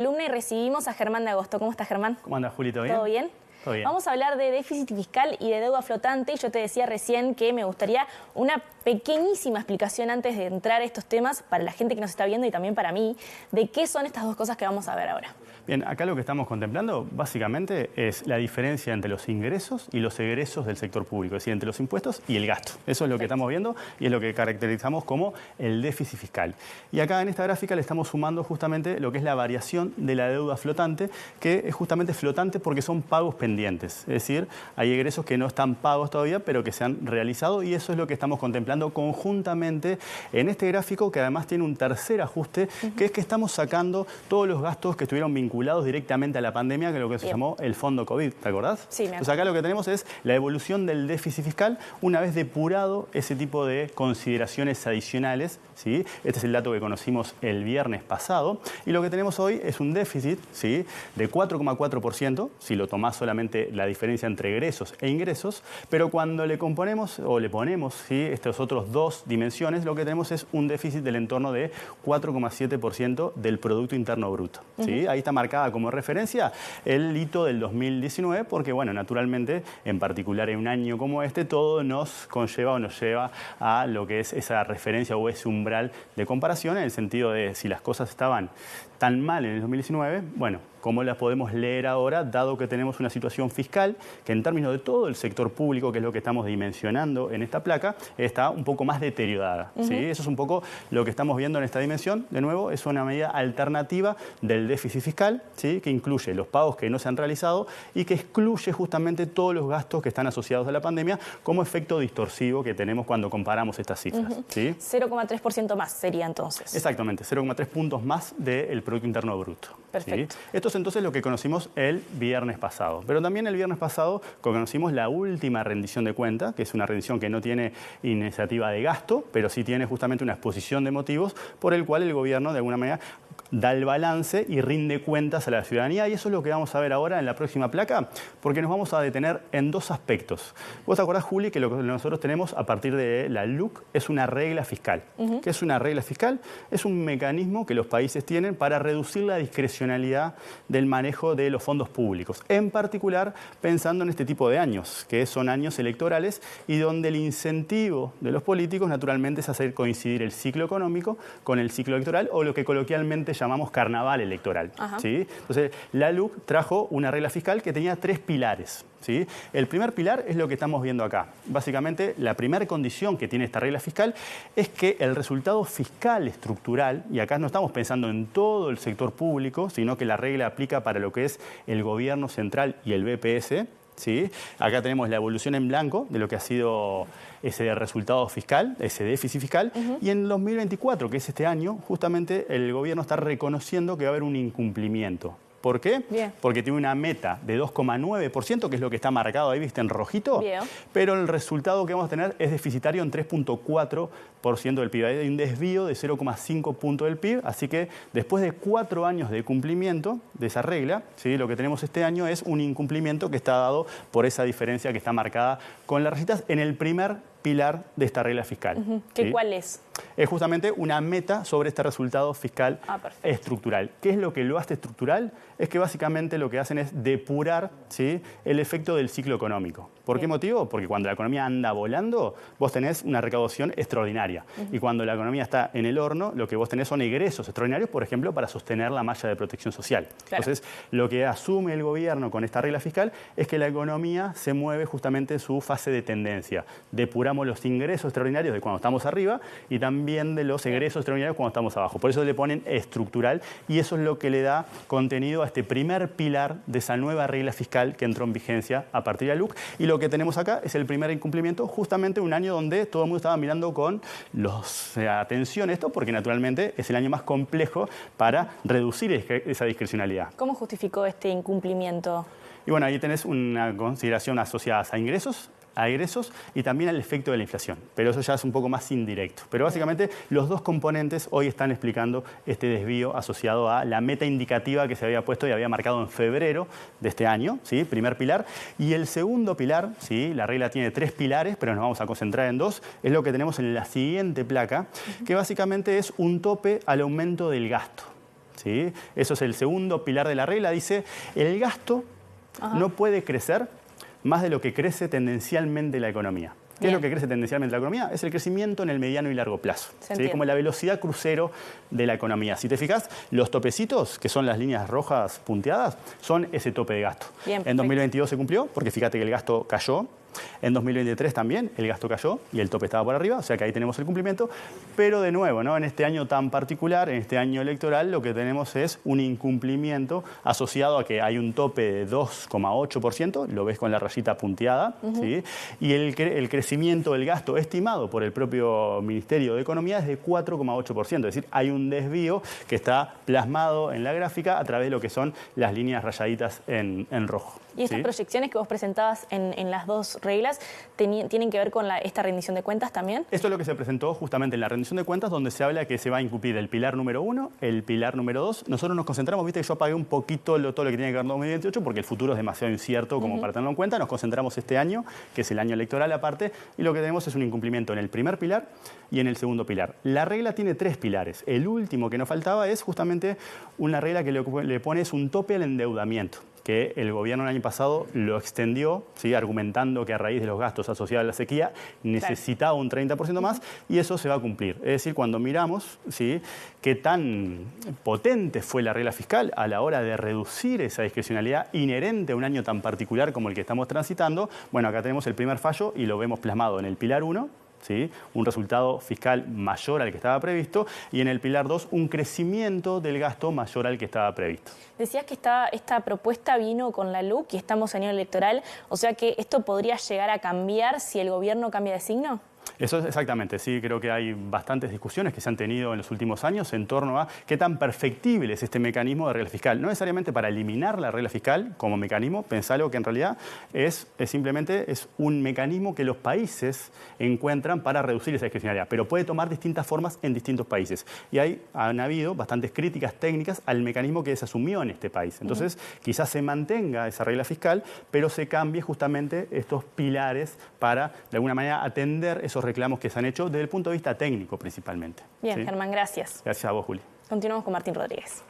Alumna y recibimos a Germán de Agosto. ¿Cómo estás, Germán? ¿Cómo anda, Juli? ¿Todo bien? ¿Todo bien? Todo bien. Vamos a hablar de déficit fiscal y de deuda flotante. Y yo te decía recién que me gustaría una pequeñísima explicación antes de entrar a estos temas para la gente que nos está viendo y también para mí, de qué son estas dos cosas que vamos a ver ahora. Bien, acá lo que estamos contemplando básicamente es la diferencia entre los ingresos y los egresos del sector público, es decir, entre los impuestos y el gasto. Eso es lo que estamos viendo y es lo que caracterizamos como el déficit fiscal. Y acá en esta gráfica le estamos sumando justamente lo que es la variación de la deuda flotante, que es justamente flotante porque son pagos pendientes. Es decir, hay egresos que no están pagos todavía, pero que se han realizado, y eso es lo que estamos contemplando conjuntamente en este gráfico, que además tiene un tercer ajuste, que es que estamos sacando todos los gastos que estuvieron vinculados directamente a la pandemia, que es lo que se llamó el fondo COVID, ¿te acordás? Sí, me acuerdo. Entonces acá lo que tenemos es la evolución del déficit fiscal una vez depurado ese tipo de consideraciones adicionales, ¿sí? Este es el dato que conocimos el viernes pasado, y lo que tenemos hoy es un déficit, ¿sí?, de 4,4%, si lo tomás solamente la diferencia entre egresos e ingresos, pero cuando le componemos o le ponemos, ¿sí?, estos otros dos dimensiones, lo que tenemos es un déficit del entorno de 4,7% del Producto Interno Bruto, ¿sí? Ahí está marcada como referencia el hito del 2019, porque, bueno, naturalmente, en particular en un año como este, todo nos conlleva o nos lleva a lo que es esa referencia o ese umbral de comparación, en el sentido de si las cosas estaban tan mal en el 2019, bueno, ¿cómo las podemos leer ahora, dado que tenemos una situación fiscal que en términos de todo el sector público, que es lo que estamos dimensionando en esta placa, está un poco más deteriorada, ¿sí? Eso es un poco lo que estamos viendo en esta dimensión. De nuevo, es una medida alternativa del déficit fiscal, ¿sí?, que incluye los pagos que no se han realizado y que excluye justamente todos los gastos que están asociados a la pandemia como efecto distorsivo que tenemos cuando comparamos estas cifras, ¿sí? 0,3% más sería entonces. Exactamente, 0,3 puntos más del Producto Interno Bruto. Perfecto. ¿Sí? Esto es entonces lo que conocimos el viernes pasado. Pero también el viernes pasado conocimos la última rendición de cuenta, que es una rendición que no tiene iniciativa de gasto, pero sí tiene justamente una exposición de motivos por el cual el gobierno de alguna manera da el balance y rinde cuentas a la ciudadanía, y eso es lo que vamos a ver ahora en la próxima placa, porque nos vamos a detener en dos aspectos. ¿Vos te acordás, Juli, que lo que nosotros tenemos a partir de la LUC es una regla fiscal? ¿Qué es una regla fiscal? Es un mecanismo que los países tienen para reducir la discrecionalidad del manejo de los fondos públicos, en particular pensando en este tipo de años, que son años electorales y donde el incentivo de los políticos naturalmente es hacer coincidir el ciclo económico con el ciclo electoral, o lo que coloquialmente llamamos carnaval electoral, ¿sí? Entonces, la LUC trajo una regla fiscal que tenía tres pilares, ¿sí? El primer pilar es lo que estamos viendo acá. Básicamente, la primera condición que tiene esta regla fiscal es que el resultado fiscal estructural, y acá no estamos pensando en todo el sector público, sino que la regla aplica para lo que es el gobierno central y el BPS, ¿sí? Acá tenemos la evolución en blanco de lo que ha sido ese resultado fiscal, ese déficit fiscal, y en 2024, que es este año, justamente el gobierno está reconociendo que va a haber un incumplimiento. ¿Por qué? Bien. Porque tiene una meta de 2,9%, que es lo que está marcado ahí, ¿viste?, en rojito. Bien. Pero el resultado que vamos a tener es deficitario en 3,4% del PIB. Hay un desvío de 0,5 puntos del PIB. Así que después de 4 años de cumplimiento de esa regla, ¿sí?, lo que tenemos este año es un incumplimiento que está dado por esa diferencia que está marcada con las rayitas en el primer pilar de esta regla fiscal. ¿Sí? ¿Cuál es? Es justamente una meta sobre este resultado fiscal estructural. ¿Qué es lo que lo hace estructural? Es que básicamente lo que hacen es depurar, ¿sí?, el efecto del ciclo económico. ¿Por qué motivo? Porque cuando la economía anda volando, vos tenés una recaudación extraordinaria. Y cuando la economía está en el horno, lo que vos tenés son egresos extraordinarios, por ejemplo, para sostener la malla de protección social. Claro. Entonces, lo que asume el gobierno con esta regla fiscal es que la economía se mueve justamente en su fase de tendencia. Depuramos los ingresos extraordinarios de cuando estamos arriba y también de los egresos extraordinarios cuando estamos abajo. Por eso le ponen estructural, y eso es lo que le da contenido a este primer pilar de esa nueva regla fiscal que entró en vigencia a partir de la LUC. Y lo que tenemos acá es el primer incumplimiento, justamente un año donde todo el mundo estaba mirando con atención esto, porque naturalmente es el año más complejo para reducir esa discrecionalidad. ¿Cómo justificó este incumplimiento? Y bueno, ahí tenés una consideración asociada a ingresos y también al efecto de la inflación, pero eso ya es un poco más indirecto. Pero básicamente los dos componentes hoy están explicando este desvío asociado a la meta indicativa que se había puesto y había marcado en febrero de este año, ¿sí?, primer pilar. Y el segundo pilar, ¿sí?, la regla tiene 3 pilares, pero nos vamos a concentrar en 2, es lo que tenemos en la siguiente placa, que básicamente es un tope al aumento del gasto. ¿sí? Eso es el segundo pilar de la regla. Dice, el gasto no puede crecer más de lo que crece tendencialmente la economía. ¿Qué es lo que crece tendencialmente la economía? Es el crecimiento en el mediano y largo plazo. ¿Sí? Como la velocidad crucero de la economía. Si te fijas, los topecitos, que son las líneas rojas punteadas, son ese tope de gasto. Bien, en 2022 se cumplió, porque fíjate que el gasto cayó. En 2023 también el gasto cayó y el tope estaba por arriba, o sea que ahí tenemos el cumplimiento. Pero de nuevo, ¿no? En este año tan particular, en este año electoral, lo que tenemos es un incumplimiento asociado a que hay un tope de 2,8%, lo ves con la rayita punteada, ¿sí? Y el crecimiento del gasto estimado por el propio Ministerio de Economía es de 4,8%, es decir, hay un desvío que está plasmado en la gráfica a través de lo que son las líneas rayaditas en rojo. Y estas proyecciones que vos presentabas en las dos reglas, ¿tienen que ver con esta rendición de cuentas también? Esto es lo que se presentó justamente en la rendición de cuentas, donde se habla que se va a incumplir el pilar número 1, el pilar número 2. Nosotros nos concentramos, viste que yo apagué un poquito todo lo que tiene que ver con 2028, porque el futuro es demasiado incierto como para tenerlo en cuenta. Nos concentramos este año, que es el año electoral aparte, y lo que tenemos es un incumplimiento en el primer pilar y en el segundo pilar. La regla tiene 3 pilares. El último que nos faltaba es justamente una regla que le pone un tope al endeudamiento, que el gobierno el año pasado lo extendió, ¿sí? Argumentando que a raíz de los gastos asociados a la sequía necesitaba un 30% más, y eso se va a cumplir. Es decir, cuando miramos, ¿sí?, qué tan potente fue la regla fiscal a la hora de reducir esa discrecionalidad inherente a un año tan particular como el que estamos transitando, bueno, acá tenemos el primer fallo y lo vemos plasmado en el pilar 1, ¿sí? Un resultado fiscal mayor al que estaba previsto, y en el pilar 2 un crecimiento del gasto mayor al que estaba previsto. Decías que esta propuesta vino con la LUC y estamos en año electoral, o sea que esto podría llegar a cambiar si el gobierno cambia de signo. Eso es exactamente, sí, creo que hay bastantes discusiones que se han tenido en los últimos años en torno a qué tan perfectible es este mecanismo de regla fiscal. No necesariamente para eliminar la regla fiscal como mecanismo, pensalo que en realidad es simplemente un mecanismo que los países encuentran para reducir esa discrecionalidad, pero puede tomar distintas formas en distintos países. Y han habido bastantes críticas técnicas al mecanismo que se asumió en este país. Entonces, quizás se mantenga esa regla fiscal, pero se cambie justamente estos pilares para, de alguna manera, atender esos reclamos que se han hecho desde el punto de vista técnico principalmente. Bien, ¿sí? Germán, gracias. Gracias a vos, Juli. Continuamos con Martín Rodríguez.